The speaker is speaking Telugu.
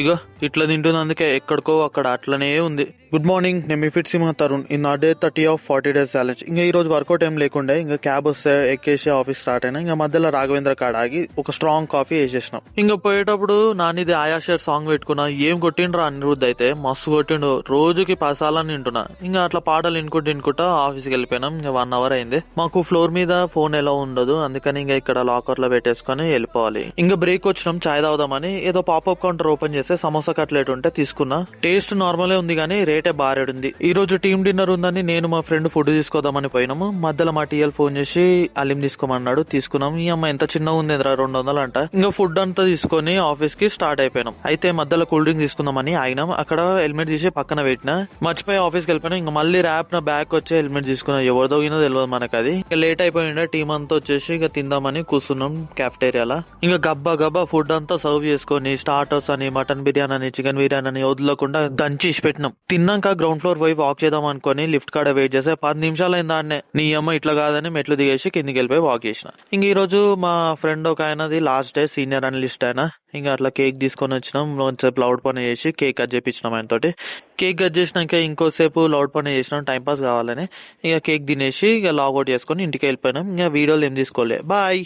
ఇగో ఇట్లా తింటున్నందుకే ఎక్కడికో అక్కడ అట్లనే ఉంది. గుడ్ మార్నింగ్, నేను మీ fit Simha Tarun. In day 30 of 40 days challenge. ఇంకా ఈ రోజు వర్కౌట్ ఏం లేకుండే, ఇంకా క్యాబ్ వస్తే ఎక్కేసి ఆఫీస్ స్టార్ట్ అయినా. ఇంకా మధ్యలో రాఘవేంద్ర కాడ ఆగి ఒక స్ట్రాంగ్ కాఫీ వేసేసినాం. ఇంకా పోయేటప్పుడు నానిది ఆయాషర్ సాంగ్ పెట్టుకున్నా. ఏం కొట్టిండ్రా అనిరుద్ధ్ అయితే, మస్తు కొట్టిండు. రోజుకి 10 సార్లు వింటున్నా. ఇంకా అట్లా పాటలు వినుకుంటా ఆఫీస్కి వెళ్ళిపోయినాం. ఇంకా 1 hour అయింది. మాకు ఫ్లోర్ మీద ఫోన్ ఎలా ఉండదు, అందుకని ఇంకా ఇక్కడ లాకర్ లో పెట్టేసుకుని వెళ్ళిపోవాలి. ఇంకా బ్రేక్ వచ్చినాం, చాయ్ తాగుదామని ఏదో పాపప్ కౌంటర్ ఓపెన్ చేస్తే సమోసా కట్లెట్ ఉంటే తీసుకున్నా. టేస్ట్ నార్మలే ఉంది కానీ రేటే బారేడుంది. ఈ రోజు టీమ్ డిన్నర్ ఉందని నేను మా ఫ్రెండ్ ఫుడ్ తీసుకోదామని పోయినాము. మధ్యలో మా టీఎల్ ఫోన్ చేసి అలిం తీసుకోమన్నాడు. తీసుకున్నాం. ఈ అమ్మ ఎంత చిన్న ఉంది, 200 అంట. ఇంకా ఫుడ్ అంతా తీసుకొని ఆఫీస్ కి స్టార్ట్ అయిపోయినాం. అయితే మధ్యలో కూల్ డ్రింక్ తీసుకుందామని ఆగినాం. అక్కడ హెల్మెట్ తీసి పక్కన పెట్టినా, మర్చిపోయి ఆఫీస్కి వెళ్ళిపోయినా. ఇంకా మళ్ళీ ర్యాప్ నా బ్యాగ్ వచ్చి హెల్మెట్ తీసుకున్నా. ఎవరిదో తెలియదు మనకు. అది ఇంకా లేట్ అయిపోయిండే. టీం అంతా వచ్చేసి ఇక తిందామని కూర్చున్నాం క్యాఫ్టేరియాలో. ఇంకా గబ్బా ఫుడ్ అంతా సర్వ్ చేసుకొని స్టార్టర్స్ అని, మటన్ బిర్యానీ అని, చికెన్ బిర్యానీ అని వదలకుండా దంచి పెట్టినాం. తిన్నాక గ్రౌండ్ ఫ్లోర్ పోయి వాక్ చేద్దాం అనుకుని లిఫ్ట్ కాడ వెయిట్ చేస్తే 10 నిమిషాలు అయింది. దాన్నే నీ అమ్మ ఇట్లా కాదని మెట్లు దిగేసి కిందికి వెళ్ళిపోయి వాక్ చేసిన. ఇంక ఈ రోజు మా ఫ్రెండ్ ఒక ఆయనది లాస్ట్ డే, సీనియర్ అనలిస్ట్ ఆయన. ఇంకా అట్లా కేక్ తీసుకొని వచ్చినాం. కొంచెంసేపు లౌడ్ పని చేసి కేక్ కట్ చేపించినాం ఆయన తోటి. కేక్ కట్ చేసినాక ఇంకోసేపు లౌడ్ పని చేసినాం, టైం పాస్ కావాలని. ఇక కేక్ తినేసి ఇక లాగౌట్ చేసుకుని ఇంటికి వెళ్ళిపోయినాం. ఇంకా వీడియోలు ఏం తీసుకోలే. బాయ్.